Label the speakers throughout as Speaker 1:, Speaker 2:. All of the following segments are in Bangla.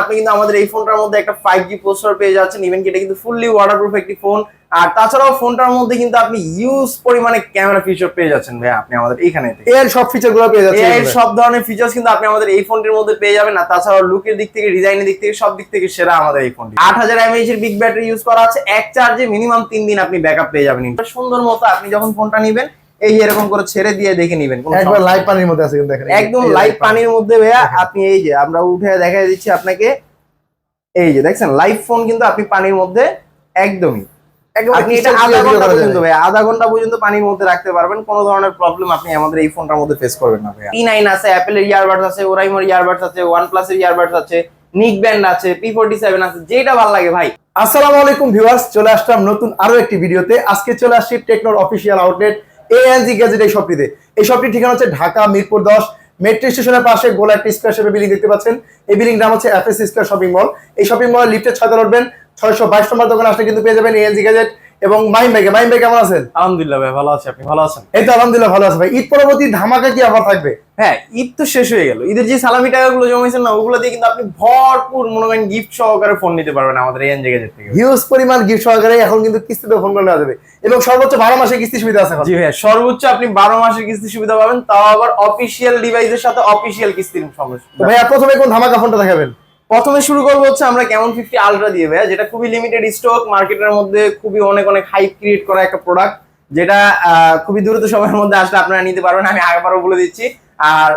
Speaker 1: আপনি কিন্তু আমাদের এই ফোনটার মধ্যে একটা 5G প্রসেসর পেয়ে যাচ্ছেন। ইভেন কি এটা কিন্তু ফুললি ওয়াটারপ্রুফ একটি ফোন। আর তাছাড়াও ফোনটার মধ্যে কিন্তু আপনি ইউজ পরিমাণে ক্যামেরা ফিচার পেয়ে যাচ্ছেন ভাই আপনি আমাদের এইখানে।
Speaker 2: এর সব ফিচারগুলো পেয়ে যাচ্ছেন।
Speaker 1: এর সব ধরনের ফিচার্স কিন্তু আপনি আমাদের এই ফোনটির মধ্যে পেয়ে যাবেন। না তাছাড়াও লুকের দিক থেকে, ডিজাইনের দিক থেকে, সব দিক থেকে সেরা আমাদের এই ফোনটি। 8000 mAh এর বিগ ব্যাটারি ইউজ করা আছে। এক চার্জে মিনিমাম 3 দিন আপনি ব্যাকআপ পেয়ে যাবেন। সুন্দর মতো আপনি যখন ফোনটা নেবেন এই এরকম করে ছেড়ে দিয়ে দেখে নেবেন।
Speaker 2: একবার লাইভ পানির মধ্যে আছে কিন্তু দেখেন,
Speaker 1: একদম লাইভ পানির মধ্যে ভাইয়া। আপনি এই যে আমরা উঠে দেখাই দিচ্ছি আপনাকে, এই যে দেখছেন লাইভ ফোন কিন্তু আপনি পানির মধ্যে একদমই আপনি এটা আধা ঘন্টা পর্যন্ত পানির মধ্যে রাখতে পারবেন। কোনো ধরনের প্রবলেম আপনি আমাদের এই ফোনটার মধ্যে ফেস করবেন না ভাইয়া। P9 আছে, অ্যাপেলের ইয়ারবাডস আছে, ওরাইমোর ইয়ারবাডস আছে, ওয়ানপ্লাসের ইয়ারবাডস আছে, নিক ব্যান্ড আছে, P47 আছে, যেটা ভালো লাগে ভাই।
Speaker 2: আসসালামু আলাইকুম ভিউয়ার্স, চলে আসলাম নতুন আরো একটি ভিডিওতে। আজকে চলে আসছি টেকনোর অফিসিয়াল আউটলেট ANZ গ্যাজেট এই শপটিতে। এই শপটির ঠিকানা হচ্ছে ঢাকা মিরপুর 10 মেট্রো স্টেশনের পাশে গোলা একটি স্কয়ার শেপের বিল্ডিং দেখতে পাচ্ছেন। এই বিল্ডিং নাম হচ্ছে FS স্কয়ার শপিং মল। এই শপিং মল লিফটে 6 তলায় উঠবেন, 622 নম্বর দোকানে আসলে কিন্তু পেয়ে যাবেন ANZ গ্যাজেট। এবং মাহিম ভাই কেমন আছেন?
Speaker 1: আলহামদুলিল্লাহ ভাই ভালো আছি, আপনি ভালো আছেন?
Speaker 2: এই তো আলহামদুলিল্লাহ ভালো আছে ভাই। ঈদ পরবর্তী ধামাকা কি অফার থাকবে?
Speaker 1: হ্যাঁ, ঈদ তো শেষ হয়ে গেল। ঈদের যে সালামি টাকাগুলো জমাইছেন না, ওগুলো দিয়ে কিন্তু আপনি ভরপুর মনে করেন গিফট সহকারে ফোন নিতে পারবেন আমাদের ANZ গ্যাজেট থেকে।
Speaker 2: হিউজ পরিমাণ গিফট সহকারে এখন কিন্তু কিস্তিতে ফোন করে নেওয়া যাবে এবং সর্বোচ্চ 12 মাসের কিস্তি সুবিধা আছে।
Speaker 1: জি ভাই, সর্বোচ্চ আপনি 12 মাসের কিস্তি সুবিধা পাবেন, তাও আবার অফিশিয়াল ডিভাইসের সাথে অফিশিয়াল কিস্তির সমস্যা।
Speaker 2: তো ভাইয়া প্রথমে কোন ধামাকা ফোনটা দেখাবেন?
Speaker 1: প্রথমে শুরু করবো হচ্ছে আমরা ক্যামন 50 আলট্রা দিয়ে ভাইয়া, যেটা খুবই লিমিটেড স্টক, মার্কেটের মধ্যে খুবই অনেক হাইপ ক্রিয়েট করা একটা প্রোডাক্ট, যেটা খুবই দ্রুত সময়ের মধ্যে আসলে আপনারা নিতে পারবেন। আমি আগেবারও বলে দিচ্ছি। আর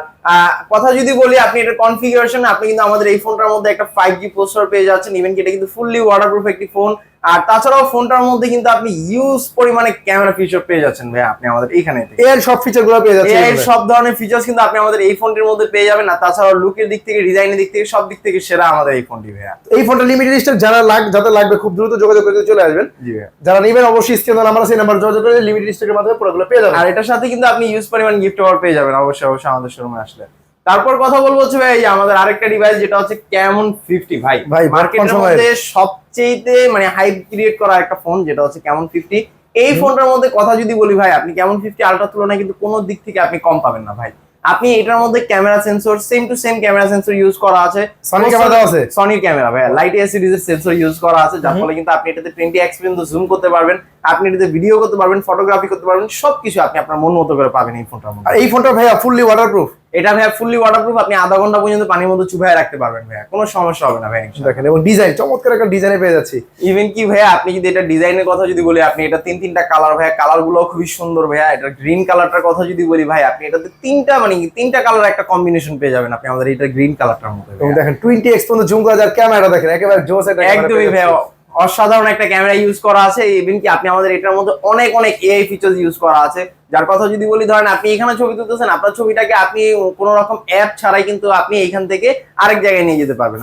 Speaker 1: কথা যদি বলি, আপনি এটার কনফিগারেশন, আপনি কিন্তু আমাদের এই ফোনটার মধ্যে একটা 5G প্রসেসর পেয়ে যাচ্ছেন। ইভেন কি এটা কিন্তু ফুললি ওয়াটারপ্রুফ একটি ফোন। আর তাছাড়াও ফোনটার মধ্যে কিন্তু আপনি ইউজ পরিমাণে ক্যামেরা ফিচার পেয়ে যাচ্ছেন ভাই আপনি আমাদের এইখানে।
Speaker 2: এর সব ফিচারগুলো পেয়ে যাচ্ছেন।
Speaker 1: এর সব ধরনের ফিচার্স কিন্তু আপনি আমাদের এই ফোনটির মধ্যে পেয়ে যাবেন। না তাছাড়াও লুকের দিক থেকে, ডিজাইনের দিক থেকে, সব দিক থেকে সেরা আমাদের এই ফোনটি ভাইয়া।
Speaker 2: এই ফোনটা লিমিটেড স্টক, যাদের লাগবে খুব দ্রুত যোগাযোগ করে চলে আসবেন।
Speaker 1: জি ভাইয়া,
Speaker 2: যারা নেবেন অবশ্যই স্ক্রিনে নাম্বার আছে, নাম্বার যোগাযোগ করে লিমিটেড স্টকের মাধ্যমে পুরোগুলো পেয়ে যাবেন।
Speaker 1: আর এটার সাথে কিন্তু আপনি ইউজ পরিমাণ গিফট অফার পেয়ে যাবেন অবশ্যই আমাদের শোরুমে আসলে। তারপর কথা বলবো হচ্ছে ভাই আমাদের আরেকটা ডিভাইস, যেটা হচ্ছে ক্যামন 50 ভাই মার্কেটের মধ্যে সবচেয়ে মানে হাইপ ক্রিয়েট করা একটা ফোন, যেটা হচ্ছে ক্যামন 50। এই ফোনটার মধ্যে কথা যদি বলি ভাই, আপনি ক্যামন 50 আলট্রা তুলনায় কিন্তু কোনো দিক থেকে আপনি কম পাবেন না ভাই। আপনি এটার মধ্যে camera sensor same to same camera sensor use করা আছে।
Speaker 2: সনি ক্যামেরা আছে,
Speaker 1: সনির ক্যামেরা ভাই, লাইট এ সিরিজের সেন্সর ইউজ করা আছে, যার ফলে কিন্তু আপনি এটাতে 20x পর্যন্ত জুম করতে পারবেন, আপনি এটাতে ভিডিও করতে পারবেন, ফটোগ্রাফি করতে পারবেন, সবকিছু আপনি আপনার মন মতো করে পাবেন এই ফোনটার মধ্যে।
Speaker 2: আর এই ফোনটা ভাইয়া ফুললি ওয়াটারপ্রুফ।
Speaker 1: এটা ভাইয়া ফুললি ওয়াটারপ্রুফ, আপনি আধা ঘন্টা পর্যন্ত পানির মধ্যে চুবাই রাখতে পারবেন ভাইয়া, কোনো সমস্যা হবে না ভাই।
Speaker 2: দেখেন, এবং ডিজাইন চমৎকার একটা ডিজাইনে পেয়ে যাচ্ছি।
Speaker 1: ইভেন কি ভাইয়া, আপনি যদি এটা ডিজাইনের কথা যদি বলি, আপনি এটা তিনটা কালার ভাইয়া, কালার গুলো খুবই সুন্দর ভাইয়া। এটা গ্রিন কালারটার কথা যদি বলি ভাই, আপনি এটাতে তিনটা কালার একটা কম্বিনেশন পেয়ে যাবেন আপনি আমাদের এটা গ্রিন কালারটার মধ্যে।
Speaker 2: এবং দেখেন 20x পর্যন্ত জুম করা যায়, ক্যামেরাটা দেখেন একেবারে জোস একটা,
Speaker 1: একদমই ভাইয়া অসাধারণ একটা ক্যামেরা ইউজ করা আছে। ইভেন কি আপনি আমাদের এটার মধ্যে অনেক AI ফিচার্স ইউজ করা আছে, যার কথা যদি বলি, ধরেন আপনি এখানে ছবি তুলতেছেন, আপনার ছবিটাকে আপনি কোনো রকম অ্যাপ ছাড়াই কিন্তু আপনি এইখান থেকে আরেক জায়গায় নিয়ে যেতে পারবেন।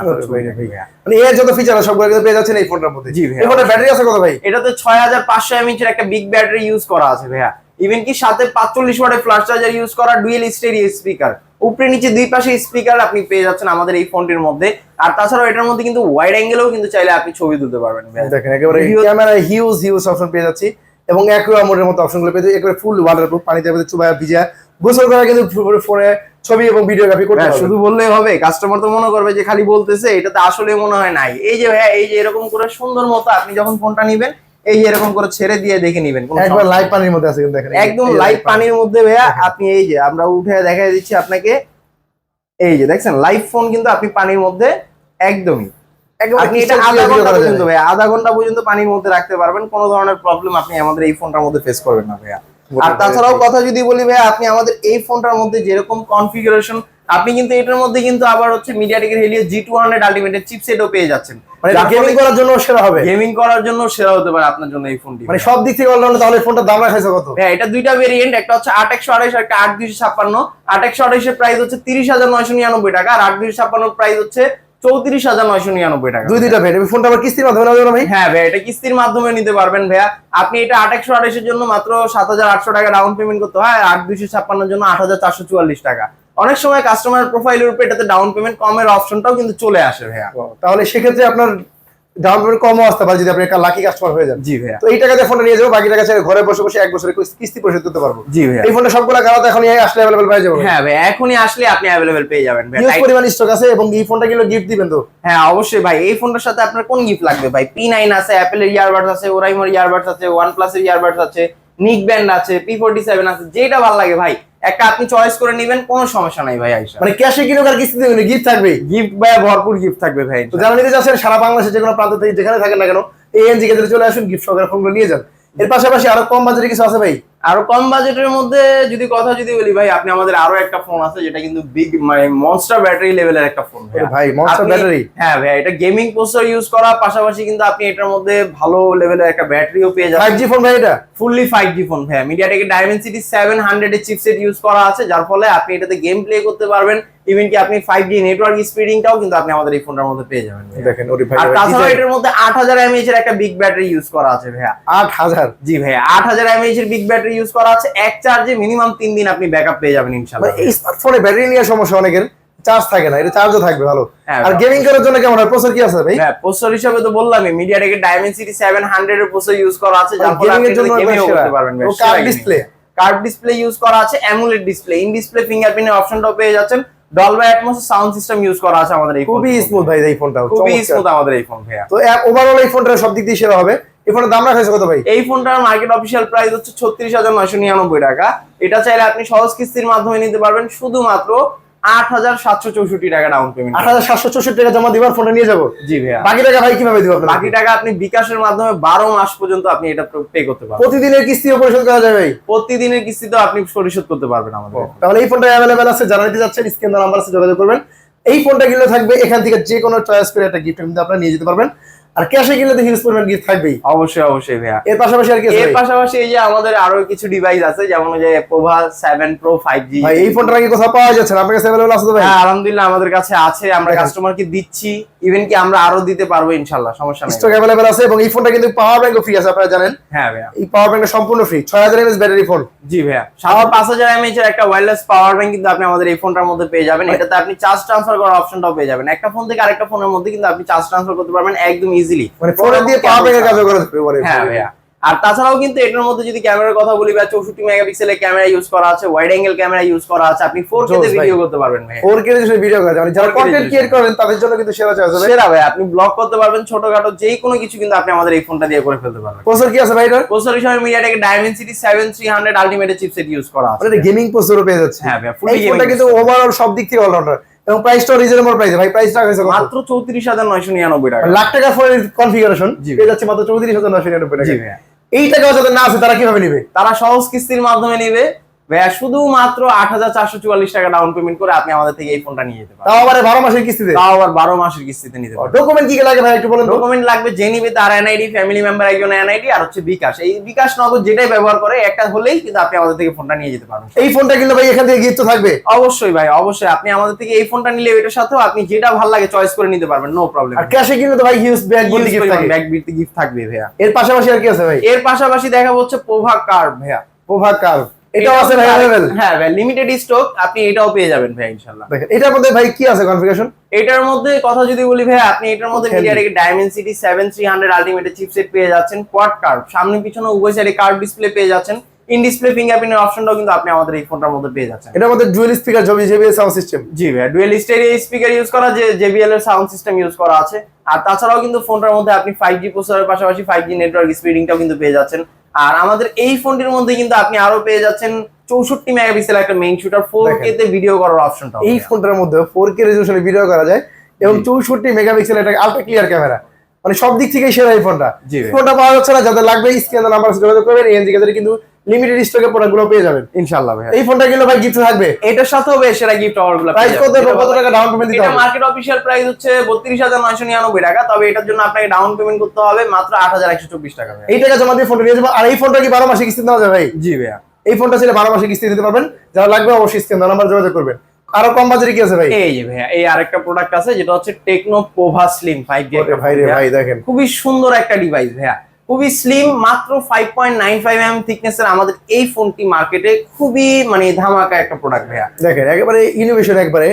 Speaker 2: মানে এর যত ফিচার আছে সবগুলো কিন্তু পেয়ে যাচ্ছেন এই ফোনটার মধ্যে।
Speaker 1: জি ভাই,
Speaker 2: এই ফোনের ব্যাটারি আছে কত ভাই?
Speaker 1: এটাতে 6500 mAh এর একটা বিগ ব্যাটারি ইউজ করা আছে ভাইয়া। ইভেন কি সাথে 45 ওয়াটের ফ্ল্যাশ চার্জার ইউজ করা, ডুয়েল স্টেরিও স্পিকার, উপরে নিচে দুই পাশে স্পিকার আপনি পেয়ে যাচ্ছেন আমাদের এই ফোনটির মধ্যে। আর তাছাড়াও এটার মধ্যে কিন্তু ওয়াইড অ্যাঙ্গেলও কিন্তু চাইলে আপনি ছবি তুলতে পারবেন।
Speaker 2: দেখেন একেবারে ক্যামেরায় হিউজ অপশন পেয়ে যাচ্ছি এবং অ্যাকুয়া মোডের মতো অপশনগুলো পেয়ে যাচ্ছি। একেবারে ফুল ওয়াটারপ্রুফ, পানিতে চুবায়া ভিজা গোসল করা কিন্তু ফোনে ছবি এবং ভিডিওগ্রাফি করতে পারবেন।
Speaker 1: শুধু বললেই হবে, কাস্টমার তো মনে করবে যে খালি বলতেছে, এটাতে আসলে মনে হয় নাই। এই যে ভাইয়া, এই যে এরকম করে সুন্দর মতো আপনি যখন ফোনটা নিবেন এই এরকম করে ছেড়ে দিয়ে দেখে নিবেন,
Speaker 2: একবার লাইভ পানির মধ্যে আছে কিন্তু দেখেন,
Speaker 1: একদম লাইভ পানির মধ্যে ভাইয়া। আপনি এই যে আমরা উঠে দেখাই দিচ্ছি আপনাকে, এই যে দেখছেন লাইভ ফোন কিন্তু আপনি পানির মধ্যে একদমই আপনি এটা আধা ঘন্টা পর্যন্ত পানির মধ্যে রাখতে পারবেন, কোনো ধরনের প্রবলেম আপনি আমাদের এই ফোনটার মধ্যে ফেস করবেন না ভাইয়া। আর তাছাড়াও কথা যদি বলি ভাইয়া, আপনি আমাদের এই ফোনটার মধ্যে যেরকম কনফিগারেশন, আপনি কিন্তু এটার মধ্যে কিন্তু আবার হচ্ছে মিডিয়াটেকের হেলিও G200 আলটিমেটের চিপসেটও পেয়ে যাচ্ছেন।
Speaker 2: মানে গেমিং করার জন্য সেরা হবে,
Speaker 1: গেমিং করার জন্য সেরা হতে পারে আপনার জন্য এই ফোনটি,
Speaker 2: মানে সব দিক থেকে অলরাউন্ডার। তাহলে ফোনটার দাম রাখাইছে কত?
Speaker 1: হ্যাঁ, এটা দুইটা ভেরিয়েন্ট, একটা হচ্ছে 8128 আর একটা 8256। 8128 এর প্রাইস হচ্ছে 30,999 টাকা, আর 8256 এর প্রাইস হচ্ছে 34,999 টাকা।
Speaker 2: দুইটা ভেরিয়েন্ট। ফোনটা আবার কিস্তির মাধ্যমে নেওয়া যাবে ভাই?
Speaker 1: হ্যাঁ ভাই, এটা কিস্তির মাধ্যমে নিতে পারবেন ভাইয়া। আপনি এটা 8128 এর জন্য মাত্র 7,800 টাকা ডাউন পেমেন্ট করতে হয়, আর 8256 এর জন্য 8,444 টাকা। অনেক সময় কাস্টমার প্রোফাইলের উপরে এটাতে ডাউন পেমেন্ট কমের অপশনটাও কিন্তু চলে আসে ভাইয়া।
Speaker 2: তাহলে সেক্ষেত্রে আপনার ডাউন পেমেন্ট কমও আসতে পারে যদি আপনি একটা লাকি কাস্টমার হয়ে যান।
Speaker 1: জি ভাইয়া।
Speaker 2: তো এই টাকাতে ফোনটা নিয়ে যাবো, বাকি টাকা ছেড়ে ঘরে বসে বসে 1 বছরের কিস্তি পরিশোধ করতে পারবো।
Speaker 1: জি ভাইয়া।
Speaker 2: এই ফোনটা সবগুলা কালার এখন আসলে अवेलेबल পেয়ে যাবেন।
Speaker 1: হ্যাঁ ভাই, এখনই আসলে আপনি अवेलेबल পেয়ে যাবেন ভাই।
Speaker 2: হিউজ পরিমাণ স্টক আছে এবং এই ফোনটা কিনলে গিফট দিবেন তো?
Speaker 1: হ্যাঁ অবশ্যই ভাই। এই ফোনটার সাথে আপনার কোন গিফট লাগবে ভাই? P9 আছে, অ্যাপলের ইয়ারবাডস আছে, ওরাইমোর ইয়ারবাডস আছে, OnePlus এর ইয়ারবাডস আছে, নিক ব্যান্ড আছে, P47 আছে, যেটা ভালো লাগে ভাই একটা আপনি চয়েস করে নেবেন, কোনো সমস্যা নাই ভাই। আইসা
Speaker 2: মানে ক্যাশে কিনুক আর কিস্তি দিবেন, গিফট থাকবে।
Speaker 1: গিফট ভাই ভরপুর গিফট থাকবে ভাই।
Speaker 2: তো যারা নিতে যাচ্ছেন সারা বাংলাদেশে যে কোনো প্রান্ত থেকে যেখানে থাকেন না কেন এএনজি গ্যাজেটে চলে আসুন, গিফট সহকারে ফোনগুলো নিয়ে যান। এর পাশাপাশি আরো কম বাজেটে কিছু আছে ভাই?
Speaker 1: আরো কম বাজেটের মধ্যে যদি বলি ভাই, আপনি আমাদের আরো একটা ফোন আছে যেটা কিন্তু বিগ মানে মনস্টার ব্যাটারি লেভেলের একটা ফোন
Speaker 2: ভাই। Monster battery?
Speaker 1: হ্যাঁ ভাই, এটা গেমিং প্রসেসর ইউজ করা, পাশাপাশি কিন্তু আপনি এটার মধ্যে ভালো লেভেলের একটা ব্যাটারিও পেয়ে যাবেন।
Speaker 2: 5G ফোন ভাই এটা?
Speaker 1: ফুললি 5G ফোন ভাই। MediaTek Dimensity 700 এর চিপসেট ইউজ করা আছে, যার ফলে আপনি এটাতে গেম প্লে করতে পারবেন। ইভেন কি আপনি 5G নেটওয়ার্ক স্পিডিংটাও কিন্তু আপনি আমাদের এই ফোনটার মধ্যে পেয়ে যাবেন।
Speaker 2: দেখেন ওরে ভাই।
Speaker 1: আর তাছাড়া এটার মধ্যে 8000 mAh এর একটা বিগ ব্যাটারি ইউজ করা আছে ভাইয়া।
Speaker 2: 8000?
Speaker 1: জি ভাইয়া, 8000 mAh এর বিগ ব্যাটারি ইউজ করা আছে। এক চার্জে মিনিমাম 3 দিন আপনি ব্যাকআপ পেয়ে যাবেন ইনশাআল্লাহ।
Speaker 2: এই স্মার্টফোনে ব্যাটারি নিয়ে সমস্যা অনেকের, চার্জ থাকে না, এটা চার্জও থাকবে ভালো।
Speaker 1: হ্যাঁ,
Speaker 2: আর গেমিং করার জন্য কেমন হয়? প্রসেসর কি আছে ভাই?
Speaker 1: হ্যাঁ, প্রসেসর হিসেবে তো বললামই MediaTek Dimensity 700 এর প্রসেসর ইউজ করা আছে, যার ফলে আপনি গেমিং করতে পারবেন।
Speaker 2: Curve display?
Speaker 1: Curve display use করা আছে, অ্যামোলেড ডিসপ্লে, ইন ডিসপ্লে ফিঙ্গারপ্রিন্টের অপশনটাও পেয়ে যাচ্ছেন। Dolby atoms sound system use করা আছে আমাদের এই ফোনে।
Speaker 2: খুবই স্মুথ ভাই এই ফোনটা,
Speaker 1: খুবই স্মুথ আমাদের এই ফোন ভাইয়া।
Speaker 2: তো ওভারঅল এই ফোনটা সব দিক দিয়ে সেরা হবে। এই ফোনের দাম রাখা হয়েছে কত ভাই?
Speaker 1: এই ফোনটার মার্কেট অফিশিয়াল প্রাইস হচ্ছে 36,999 টাকা। এটা চাইলে আপনি সহজ কিস্তির মাধ্যমে নিতে পারবেন, শুধুমাত্র 8,764 টাকা ডাউন পেমেন্ট।
Speaker 2: 8,764 টাকা জমা দিবার ফোনটা নিয়ে যাবো?
Speaker 1: জি ভাইয়া।
Speaker 2: বাকি টাকা ভাই কিভাবে দিব?
Speaker 1: বাকি টাকা আপনি বিকাশের মাধ্যমে 12 মাস পর্যন্ত আপনি এটা পে করতে পারবেন।
Speaker 2: প্রতিদিনের কিস্তিও পরিশোধ করা যাবে ভাই?
Speaker 1: প্রতিদিনের কিস্তিতেও আপনি পরিশোধ করতে পারবেন আমাদের।
Speaker 2: তাহলে এই ফোনটা অ্যাভেলেবেল আছে, যারা নিতে যাচ্ছেন স্ক্রিন দেওয়া নাম্বার আছে, যোগাযোগ করবেন। এই ফোনটা কিনলে থাকবে এখান থেকে যে কোনো চয়েস করে একটা গিফট কিন্তু আপনারা নিয়ে যেতে পারবেন। আর ক্যাশে কিনলে তো হিউজ পরিমাণ গিফট থাকবেই।
Speaker 1: অবশ্যই অবশ্যই ভাইয়া।
Speaker 2: এর পাশাপাশি আর কি আছে?
Speaker 1: এর পাশাপাশি এই যে আমাদের আরো কিছু ডিভাইস আছে, যেমন যে Povo 7 Pro 5G।
Speaker 2: ভাই এই ফোনটা কি কোথাও পাওয়া যাচ্ছে না? আপনার কাছে अवेलेबल আছে তো ভাই?
Speaker 1: হ্যাঁ আলহামদুলিল্লাহ আমাদের কাছে আছে, আমরা কাস্টমারকে দিচ্ছি, ইভেন কি আমরা আরো দিতে পারবো ইনশাআল্লাহ, সমস্যা নেই।
Speaker 2: স্টক अवेलेबल আছে এবং এই ফোনটা কিন্তু পাওয়ার ব্যাংকও ফ্রি আছে, আপনারা জানেন।
Speaker 1: হ্যাঁ ভাইয়া,
Speaker 2: এই পাওয়ার ব্যাংকটা সম্পূর্ণ ফ্রি। 6000 mAh battery phone.
Speaker 1: জি ভাইয়া। 5000 mAh এর একটা ওয়্যারলেস পাওয়ার ব্যাংক কিন্তু আপনি আমাদের এই ফোনটার মধ্যে পেয়ে যাবেন। এটাতে আপনি চার্জ ট্রান্সফার করার অপশনটাও পেয়ে যাবেন। একটা ফোন থেকে আরেকটা ফোনের মধ্যে কিন্তু আপনি চার্জ ট্রান্সফার করতে পারবেন একদম ইজিলি,
Speaker 2: মানে ফোনে দিয়ে পাওয়ার ব্যাংকের কাজ করে দিতে পারে।
Speaker 1: হ্যাঁ ভাইয়া। আর তাছাড়াও কিন্তু এটার মধ্যে যদি ক্যামেরার কথা বলি, 64 মেগাপিক্সেলের ক্যামেরা ইউজ করা আছে, ওয়াইড অ্যাঙ্গেল ক্যামেরা ইউজ করা আছে, আপনি 4K তে ভিডিও করতে পারবেন ভাই।
Speaker 2: 4K তে ভিডিও করা যায়, যারা কন্টেন্ট ক্রিয়েট করেন তাদের জন্য কিন্তু সেরা চয়েস হবে।
Speaker 1: সেরা ভাই, আপনি ব্লগ করতে পারবেন, ছোটখাটো যেই কোনো কিছু কিন্তু আপনি আমাদের এই ফোনটা দিয়ে করে ফেলতে পারবেন।
Speaker 2: প্রসেসর কি আছে ভাই এটার?
Speaker 1: প্রসেসর হিসেবে MediaTek Dimensity 7300 ultimate chipset use করা আছে।
Speaker 2: এটা গেমিং প্রসেসরও পেয়ে যাচ্ছে।
Speaker 1: হ্যাঁ ভাই, ফুলি
Speaker 2: এই ফোনটা কিন্তু ওভারঅল সব দিক থেকে অলরাউন্ডার এবং প্রাইসটা রিজনেবল প্রাইসে। ভাই প্রাইস রাখা হয়েছে
Speaker 1: মাত্র 34,999 টাকা।
Speaker 2: লাখ টাকা ফোনের কনফিগারেশন পেয়ে যাচ্ছে মাত্র 34,999 টাকা।
Speaker 1: জি ভাইয়া।
Speaker 2: এই টাকা যাদের না আছে তারা কিভাবে নেবে?
Speaker 1: তারা সহজ কিস্তির মাধ্যমে নেবে ভাইয়া, শুধুমাত্র 8,444 টাকা ডাউন পেমেন্ট করে আপনি আমাদের থেকে এই ফোনটা নিয়ে যেতে পারবেন।
Speaker 2: তাও আবার 12 মাসের কিস্তিতে?
Speaker 1: তাও আবার 12 মাসের কিস্তিতে নিতে পারবেন।
Speaker 2: ডকুমেন্ট কি কি লাগে ভাই একটু বলেন তো?
Speaker 1: ডকুমেন্ট লাগবে, যে নিবে তার এনআইডি, ফ্যামিলি মেম্বার একজন এনআইডি, আর হচ্ছে বিকাশ। এই বিকাশ নগদ যেটাই ব্যবহার করে একটা হলেই কিন্তু আপনি আমাদের থেকে ফোনটা নিয়ে যেতে পারবেন।
Speaker 2: এই ফোনটা কিন্তু ভাই এখান থেকে গিফট তো থাকবে?
Speaker 1: অবশ্যই ভাই, অবশ্যই। আপনি আমাদের থেকে এই ফোনটা নিলে এটার সাথেও আপনি যেটা ভালো লাগে চয়েস করে নিতে পারবেন, নো প্রবলেম।
Speaker 2: আর ক্যাশে কিনলে তো ভাই হিউজ ব্যাগ ভর্তি গিফট থাকে।
Speaker 1: ব্যাগ বিট গিফট থাকবে ভাইয়া।
Speaker 2: এর পাশাপাশি আর কি আছে ভাই?
Speaker 1: এর পাশাপাশি দেখা হচ্ছে Povo কার্ভ ভাইয়া।
Speaker 2: Povo কার্ভ এটাও আছে ভাই अवेलेबल?
Speaker 1: হ্যাঁ ভাই, লিমিটেড স্টক, আপনি এটাও পেয়ে যাবেন ভাই ইনশাআল্লাহ।
Speaker 2: দেখেন এটার মধ্যে ভাই কি আছে কনফিগারেশন?
Speaker 1: এটার মধ্যে কথা যদি বলি ভাই, আপনি এটার মধ্যে MediaTek Dimensity 7300 আলটিমেট চিপসেট পেয়ে যাচ্ছেন, কোয়াড কার্ভ, সামনে পিছনে উভয় সাইডে কার্ভ ডিসপ্লে পেয়ে যাচ্ছেন, ইন ডিসপ্লে ফিঙ্গারপ্রিন্টের অপশনটাও কিন্তু আপনি আমাদের এই ফোনটার মধ্যে পেয়ে যাচ্ছেন।
Speaker 2: এটার মধ্যে dual speaker JBL sound system?
Speaker 1: জি ভাই, ডুয়াল স্টেরিও স্পিকার ইউজ করা, যে JBL এর সাউন্ড সিস্টেম ইউজ করা আছে। আর তাছাড়াও কিন্তু ফোনটার মধ্যে আপনি 5G প্রসেসরের পাশাপাশি 5G নেটওয়ার্ক স্পিডিংটাও কিন্তু পেয়ে যাচ্ছেন। আর আমাদের এই ফোনটির মধ্যে কিন্তু আপনি আরো পেয়ে যাচ্ছেন 64 মেগাপিক্সেল একটা মেইন শুটার, 4K তে ভিডিও করার অপশনটা।
Speaker 2: এই ফোনটার মধ্যে 4K রেজোলিউশনে ভিডিও করা যায় এবং 64 মেগাপিক্সেল একটা আলট্রা ক্লিয়ার ক্যামেরা, মানে সব দিক থেকেই সেরা এই ফোনটা। ফোনটা পাওয়া যাচ্ছে না, যাদের লাগবে স্ক্রিনে নাম্বার আছে, যোগাযোগ করবেন। এএনজি গ্যাজেটে কিন্তু লিমিটেড স্টকে প্রোডাক্টগুলো পেয়ে যাবেন
Speaker 1: ইনশাআল্লাহ ভাই।
Speaker 2: এই ফোনটা কিনলে ভাই গিফট থাকবে?
Speaker 1: এটার সাথেও বেশ সেরা গিফট অফারগুলো।
Speaker 2: প্রাইস কত টাকা ডাউন পেমেন্ট দিতে হবে?
Speaker 1: এটা মার্কেট অফিশিয়াল প্রাইস হচ্ছে 32,999 টাকা, তবে এটার জন্য আপনাকে ডাউন পেমেন্ট করতে হবে মাত্র 8,124 টাকা।
Speaker 2: এই টাকা জমা দিয়ে ফোনটা নিয়ে যাবো। আর এই ফোনটা কি 12 মাসে কিস্তি দেওয়া যাবে ভাই?
Speaker 1: জি ভাইয়া।
Speaker 2: এই ফোনটা ছিল 12 মাসে কিস্তি দিতে পারবেন, যারা লাগবে অবশ্যই স্ক্রিনে নাম্বার যোগাযোগ করবেন। আরো কম বাজেটে কি আছে ভাই?
Speaker 1: এই যে ভাইয়া, এই আরেকটা প্রোডাক্ট আছে যেটা হচ্ছে টেকনো Povo Slim 5G।
Speaker 2: ভাই রে ভাই দেখেন
Speaker 1: খুবই সুন্দর একটা ডিভাইস ভাইয়া, খুবই স্লিম, মাত্র 5.95 mm থিকনেসের আমাদের এই ফোনটি মার্কেটে খুবই মানে ধামাকা একটা প্রোডাক্ট ভাইয়া।
Speaker 2: দেখেন একেবারে ইনোভেশন, একবারে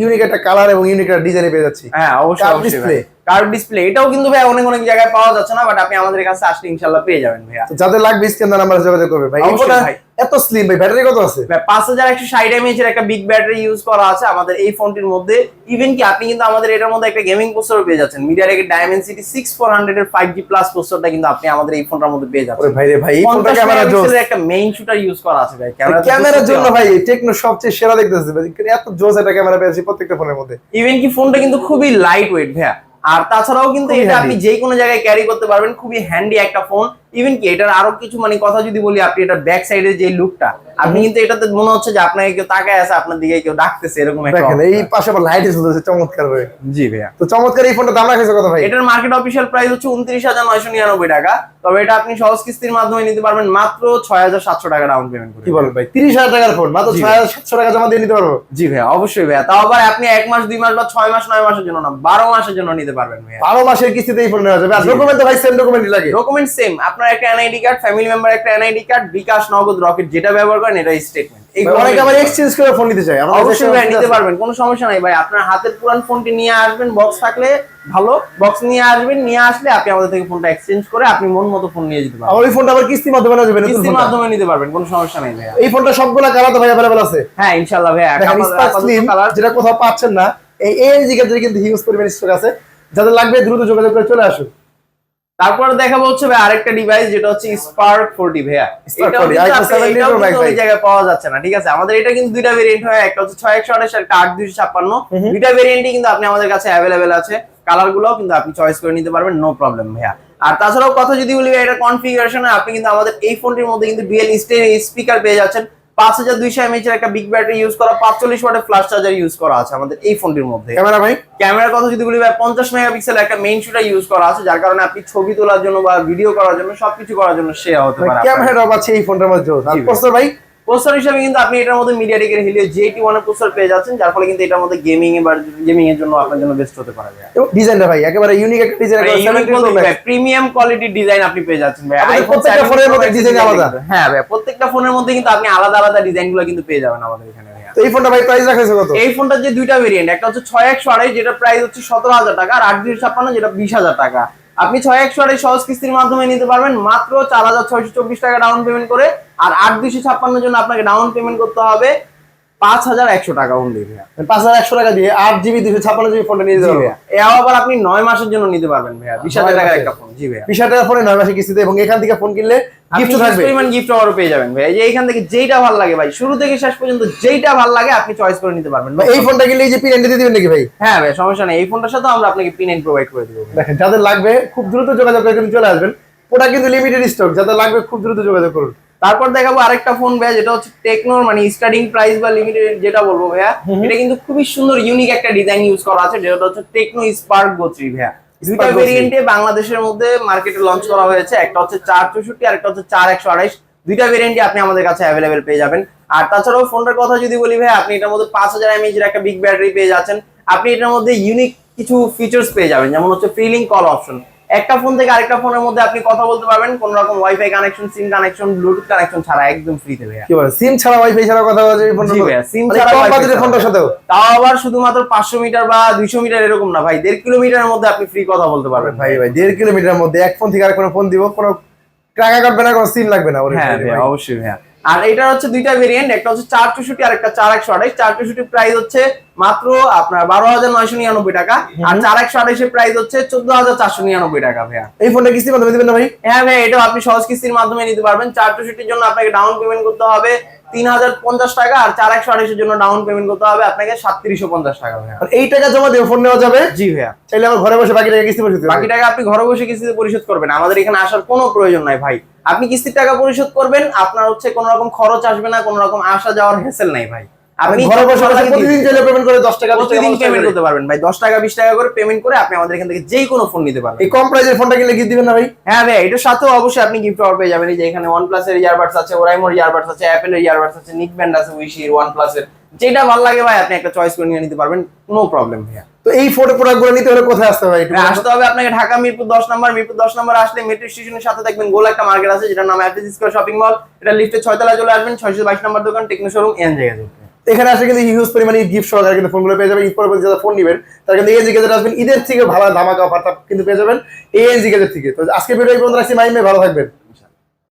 Speaker 2: ইউনিক একটা কালার এবং ইউনিক একটা ডিজাইনে পেয়ে যাচ্ছি।
Speaker 1: হ্যাঁ অবশ্যই
Speaker 2: ডিসপ্লে
Speaker 1: কার্ভ ডিসপ্লে, এটাও কিন্তু ভাই অনেক অনেক জায়গায় পাওয়া যাচ্ছে না, বাট আপনি আমাদের কাছে আসলে ইনশাআল্লাহ পেয়ে যাবেন ভাইয়া।
Speaker 2: তো যাদের লাগবে স্ক্রিন নাম্বারে যোগাযোগ করবে ভাই। এই
Speaker 1: অবশ্যই
Speaker 2: ফোনটা
Speaker 1: ভাই।
Speaker 2: এত স্লিম ভাই, ব্যাটারি কত আছে?
Speaker 1: ভাই 5160 mAh এর একটা বিগ ব্যাটারি ইউজ করা আছে আমাদের এই ফোনটির মধ্যে। ইভেন কি আপনি কিন্তু আমাদের এটার মধ্যে একটা গেমিং প্রসেসর পেয়ে যাচ্ছেন, MediaTek Dimensity 6400 এর 5G প্লাস প্রসেসরটা কিন্তু আপনি আমাদের এই ফোনটার মধ্যে পেয়ে
Speaker 2: ওরে
Speaker 1: যাচ্ছেন।
Speaker 2: ভাই রে ভাই, এই ফোনটা
Speaker 1: 50
Speaker 2: ক্যামেরা জোস।
Speaker 1: মেগাপিক্সেলের একটা মেইন শুটার ইউজ করা আছে ভাই।
Speaker 2: ক্যামেরার জন্য ভাই টেকনো সবচেয়ে সেরা দেখতেছি ভাই, এত জোস একটা ক্যামেরা পেয়েছি প্রত্যেকটা ফোনের মধ্যে।
Speaker 1: ইভেন কি ফোনটা কিন্তু খুবই লাইট ওয়েট ভাইয়া, আর তাছাড়াও কিন্তু
Speaker 2: খুবই
Speaker 1: এটা
Speaker 2: handy।
Speaker 1: আপনি যে কোনো জায়গায় ক্যারি করতে পারবেন, খুবই হ্যান্ডি একটা ফোন। ইভেন কি এটার আরো কিছু মানে কথা যদি বলি, আপনি এটার ব্যাক সাইডের যে লুকটা, আপনি কিন্তু এটাতে মনে হচ্ছে যে আপনাকে কেউ তাকায় আছে, আপনার দিকে কেউ ডাকতেছে, এরকম একটা
Speaker 2: দেখেন এই
Speaker 1: অবস্থা।
Speaker 2: পাশে আবার লাইট জ্বলতেছে চমৎকার ভাই।
Speaker 1: জি ভাইয়া।
Speaker 2: তো চমৎকার এই ফোনটা দাম রাখেছে কত ভাই?
Speaker 1: এটার মার্কেট অফিসিয়াল প্রাইস হচ্ছে 29,999 টাকা, তবে এটা আপনি সহজ কিস্তির মাধ্যমে নিতে পারবেন মাত্র 6,700 টাকা ডাউন পেমেন্ট করে।
Speaker 2: কি বলেন ভাই, 30,000 টাকার ফোন মাত্র
Speaker 1: জি।
Speaker 2: 6,700 টাকা জমা দিয়ে নিতে পারবো?
Speaker 1: জি ভাইয়া, অবশ্যই ভাইয়া। তাও আবার আপনি 1 মাস 2 মাস বা 6 মাস 9 মাসের জন্য না, 12 মাসের জন্য নিতে পারবেন ভাইয়া।
Speaker 2: 12 মাসের কিস্তিতে এই ফোন নেওয়া যাবে। আর
Speaker 1: জি।
Speaker 2: ডকুমেন্ট তো ভাই সেম ডকুমেন্টই লাগে।
Speaker 1: ডকুমেন্ট সেম, আপনার একটা এনআইডি কার্ড, ফ্যামিলি মেম্বার একটা এনআইডি কার্ড, বিকাশ, নগদ, রকেট যেটা ব্যবহার করেন এটা স্টেটমেন্ট।
Speaker 2: অনেকে আবার এক্সচেঞ্জ করে ফোন নিতে চায়, আমাদের
Speaker 1: অবশ্যই
Speaker 2: দেশে
Speaker 1: ভাই নিতে
Speaker 2: আছে।
Speaker 1: পারবেন, কোনো সমস্যা নাই ভাই। আপনার হাতের পুরান ফোনটি নিয়ে আসবেন, বক্স থাকলে ভালো, বক্স নিয়ে আসবেন, নিয়ে আসলে আপনি আমাদের থেকে ফোনটা এক্সচেঞ্জ করে আপনি মন মতো ফোন নিয়ে যেতে
Speaker 2: আর
Speaker 1: পারবেন।
Speaker 2: ওই ফোনটা আবার কিস্তির মাধ্যমে নেওয়া যাবে, নতুন
Speaker 1: কিস্তির
Speaker 2: ফোনটা।
Speaker 1: মাধ্যমে নিতে পারবেন, কোনো সমস্যা নাই ভাইয়া।
Speaker 2: এই ফোনটা সবগুলা কালার তো ভাই अवेलेबल আছে।
Speaker 1: হ্যাঁ ইনশাআল্লাহ ভাইয়া।
Speaker 2: দেখেন স্পার্ক স্লিম, যেটা কোথাও পাচ্ছেন না, এই এএনজি গ্যাজেটে কিন্তু হিউজ পরিমাণ স্টক আছে। যাদের লাগবে দ্রুত যোগাযোগ করে চলে আসুন।
Speaker 1: তারপরে দেখাবো হচ্ছে ভাই আরেকটা ডিভাইস, যেটা হচ্ছে স্পার্ক 40 ভাইয়া।
Speaker 2: Spark
Speaker 1: এটাও
Speaker 2: 40,
Speaker 1: কিন্তু
Speaker 2: iPhone 7
Speaker 1: এটাও
Speaker 2: Pro Max
Speaker 1: কিন্তু
Speaker 2: ভাই।
Speaker 1: ওই জায়গায় পাওয়া যাচ্ছে না, ঠিক আছে। আমাদের এটা কিন্তু দুইটা ভেরিয়েন্ট হয়, একটা হচ্ছে 6128 আর একটা 8256। দুইটা ভেরিয়েন্টই কিন্তু আপনি আমাদের কাছে অ্যাভেলেবেল আছে, কালার গুলোও কিন্তু আপনি চয়েস করে নিতে পারবেন, নো প্রবলেম ভাইয়া। আর তাছাড়াও কথা যদি বলি ভাই, এটা কনফিগারেশনে আপনি কিন্তু আমাদের এই ফোনটির মধ্যে কিন্তু ডুয়াল স্পিকার পেয়ে যাচ্ছেন, 5200 mAh এর একটা বিগ ব্যাটারি ইউজ করা, 45 ওয়াটের ফ্ল্যাশ চার্জার ইউজ করা আছে আমাদের এই ফোনটির মধ্যে।
Speaker 2: ক্যামেরা ভাই,
Speaker 1: ক্যামেরার কথা যদি বলি ভাই, 50 মেগাপিক্সেল একটা মেইন শুটার ইউজ করা আছে, যার কারণে আপনি ছবি তোলার জন্য বা ভিডিও করার জন্য সবকিছু করার জন্য সেরা হতে পারে।
Speaker 2: ক্যামেরাটাও পাচ্ছে এই ফোনটার মধ্যে। আর
Speaker 1: জি ভাই।
Speaker 2: প্রসেসর ভাই,
Speaker 1: প্রসেসর হিসেবে কিন্তু আপনি এটার মধ্যে MediaTek এর Helio G81 এর প্রসেসর পেয়ে যাচ্ছেন, যার ফলে কিন্তু এটার মধ্যে গেমিং এর জন্য আপনার জন্য বেস্ট হতে পারে ভাই।
Speaker 2: এবং ডিজাইনটা ভাই একেবারে ইউনিক একটা ডিজাইন,
Speaker 1: প্রিমিয়াম কোয়ালিটির ডিজাইন আপনি পেয়ে যাচ্ছেন ভাই।
Speaker 2: আমাদের
Speaker 1: iPhone
Speaker 2: প্রত্যেকটা
Speaker 1: 7
Speaker 2: ফোনের মধ্যে
Speaker 1: Pro Max
Speaker 2: ডিজাইন আলাদা।
Speaker 1: হ্যাঁ ভাই, প্রত্যেকটা ফোনের মধ্যে কিন্তু আপনি আলাদা আলাদা ডিজাইনগুলো কিন্তু পেয়ে যাবেন আমাদের এখানে ভাইয়া।
Speaker 2: তো এই ফোনটা ভাই প্রাইস রাখা হয়েছে কত?
Speaker 1: এই ফোনটার যে দুইটা ভেরিয়েন্ট, একটা হচ্ছে 6128 যেটা প্রাইস হচ্ছে 17,000 টাকা, আর 8256 যেটা 20,000 টাকা। আপনি 6128 সহজ কিস্তির মাধ্যমে নিতে পারবেন মাত্র 4,624 টাকা ডাউন পেমেন্ট করে, আর 8256 এর জন্য আপনাকে ডাউন পেমেন্ট করতে হবে 5,100 টাকা অনলি ভাইয়া।
Speaker 2: 5,100 টাকা দিয়ে 8GB 256GB ফোনটা নিয়ে
Speaker 1: জি
Speaker 2: যাবে।
Speaker 1: ভাইয়া, এও আবার আপনি 9 মাসের জন্য নিতে পারবেন ভাইয়া, 20,000 টাকার একটা ফোন। জি ভাইয়া,
Speaker 2: 20,000 টাকা ফোনে 9 মাসের কিস্তিতে, এবং এখান থেকে ফোন কিনলে গিফট থাকবে।
Speaker 1: পরিমাণ গিফট আরো পেয়ে যাবেন ভাই। এই যে এখান থেকে যেইটা ভালো লাগে ভাই, শুরু থেকে শেষ পর্যন্ত যেইটা ভালো লাগে আপনি চয়েস করে নিতে পারবেন।
Speaker 2: এই ফোনটা কিনলে এই যে পিন এন্ড দিয়ে দিবেন নাকি ভাই?
Speaker 1: হ্যাঁ ভাই, সমস্যা নেই, এই ফোনটার সাথে আমরা আপনাকে পিন এন্ড প্রোভাইড করে দেব।
Speaker 2: দেখেন যাদের লাগবে খুব দ্রুত যোগাযোগ করে কিন্তু চলে আসবেন, ওটা কিন্তু লিমিটেড স্টক, যাদের লাগবে খুব দ্রুত যোগাযোগ করুন।
Speaker 1: তারপর দেখাবো আরেকটা ফোন ভাইয়া, যেটা হচ্ছে টেকনোর মানে স্টার্টিং প্রাইস বা লিমিটেড যেটা বলবো ভাইয়া, এটা কিন্তু খুবই সুন্দর ইউনিক একটা ডিজাইন ইউজ করা আছে, যেটা হচ্ছে টেকনো স্পার্ক গো 3 ভাইয়া। দুইটা
Speaker 2: Go 3
Speaker 1: ভেরিয়েন্টে বাংলাদেশের মধ্যে মার্কেটে লঞ্চ করা হয়েছে, একটা হচ্ছে 464 আর একটা হচ্ছে 4128। দুইটা ভেরিয়েন্টই আপনি আমাদের কাছে অ্যাভেলেবেল পেয়ে যাবেন। আর তাছাড়াও ফোনটার কথা যদি বলি ভাই, আপনি এটার মধ্যে 5000 mAh এর একটা বিগ ব্যাটারি পেয়ে যাচ্ছেন। আপনি এটার মধ্যে ইউনিক কিছু ফিচার্স পেয়ে যাবেন, যেমন হচ্ছে ফ্রিলিং কল অপশন। একটা ফোন থেকে আরেকটা ফোনের মধ্যে আপনি কথা বলতে পারবেন, কোন রকম ওয়াইফাই কানেকশন, সিম কানেকশন, ব্লুটুথ কানেকশন ছাড়া, একদম ফ্রিতে ভাইয়া।
Speaker 2: কি বলেন, সিম ছাড়া ওয়াইফাই ছাড়া কথা বলছে এই ফোনটা?
Speaker 1: জি ভাইয়া, সিম
Speaker 2: মানে
Speaker 1: ছাড়া
Speaker 2: কম
Speaker 1: Wi-Fi
Speaker 2: বাজেটের
Speaker 1: ছাড়া।
Speaker 2: ফোনটার সাথেও?
Speaker 1: তাও আবার শুধুমাত্র 500 মিটার বা 200 মিটার এরকম না ভাই, 1.5 কিলোমিটারের মধ্যে আপনি ফ্রি কথা বলতে পারবেন
Speaker 2: ভাই 1.5 কিলোমিটারের মধ্যে এক ফোন থেকে আরেক ফোন দিব, কোনো টাকা কাটবে না, কোনো সিম লাগবে না।
Speaker 1: হ্যাঁ ভাই, অবশ্যই ভাইয়া। আর এটা হচ্ছে দুইটা ভেরিয়েন্ট, একটা হচ্ছে 464 আর একটা 4128। 464 প্রাইস হচ্ছে মাত্র আপনার 12,999 টাকা, আর 4128 এর প্রাইস হচ্ছে 14,499 টাকা ভাইয়া।
Speaker 2: এই ফোনটা কিস্তির মাধ্যমে দিবেন না ভাই?
Speaker 1: হ্যাঁ ভাই, এটাও আপনি সহজ কিস্তির মাধ্যমে নিতে পারবেন। 464 এর জন্য আপনাকে ডাউন পেমেন্ট করতে হবে 3,050 টাকা, আর 4128 এর জন্য ডাউন পেমেন্ট করতে হবে আপনাকে 3750 টাকা ভাইয়া।
Speaker 2: আর এই টাকা জমা দিয়ে ফোন নেওয়া যাবে?
Speaker 1: জি ভাইয়া,
Speaker 2: চাইলে আমার ঘরে বসে বাকি টাকা কিস্তি পরিশোধ করতে
Speaker 1: বাকি টাকা আপনি ঘরে বসে কিস্তিতে পরিশোধ করবেন, আমাদের এখানে আসার কোনো প্রয়োজন নাই ভাই। আপনি কিস্তির টাকা পরিশোধ করবেন, আপনার হচ্ছে কোনো রকম খরচ আসবে না, কোনো রকম আসা যাওয়ার হেসেল নাই ভাই। আপনি
Speaker 2: ঘরে বসে প্রতিদিন চাইলে পেমেন্ট করে 10 টাকা 20 টাকা
Speaker 1: প্রতিদিন পেমেন্ট করতে পারবেন ভাই, 10 টাকা 20 টাকা করে পেমেন্ট করে আপনি আমাদের এখান থেকে যেই কোনো ফোন নিতে পারবেন।
Speaker 2: এই কম প্রাইসের ফোনটা কিনলে গিফট দিবেন না ভাই?
Speaker 1: হ্যাঁ ভাই, এটার সাথেও অবশ্যই আপনি গিফট অফার পেয়ে যাবেন। এই যে এখানে OnePlus এর ইয়ারবাডস আছে, ওরাইমোর ইয়ারবাডস আছে, অ্যাপেল এর ইয়ারবাডস আছে, নিক ব্যান্ড আছে, উইশির, OnePlus এর, যেটা ভালো লাগে ভাই আপনি একটা চয়েস করে নিয়ে নিতে পারবেন, নো প্রবলেম ভাইয়া।
Speaker 2: তো এই ফোন প্রোডাক্টগুলো নিতে হলে কোথায় আসতে হবে?
Speaker 1: ভাই, আসতে হবে আপনাকে ঢাকা মিরপুর 10 নম্বর। মিরপুর 10 নম্বর আসলে মেট্রো স্টেশনের সাথে দেখবেন গোল একটা মার্কেট আছে, যেটার নাম অ্যাপেল স্কয়ার শপিং মল। এটা লিফটে 6 তলায় চলে আসবেন, 622 নম্বর দোকান, টেকনো শোরুম, এন জায়গায়।
Speaker 2: এখানে আসলে কিন্তু হিউজ পরিমাণে গিফট সহকারে কিন্তু ফোনগুলো পেয়ে যাবেন। ঈদ পরবর্তী যারা ফোন নেবেন তারা কিন্তু এএনজি গ্যাজেট আসবেন, ঈদের থেকে ভালো ধামাকা অফার কিন্তু পেয়ে যাবেন এএনজি গ্যাজেট থেকে। তো আজকে ভিডিও এই পর্যন্ত রাখছি, মাইম ভাই ভালো থাকবেন।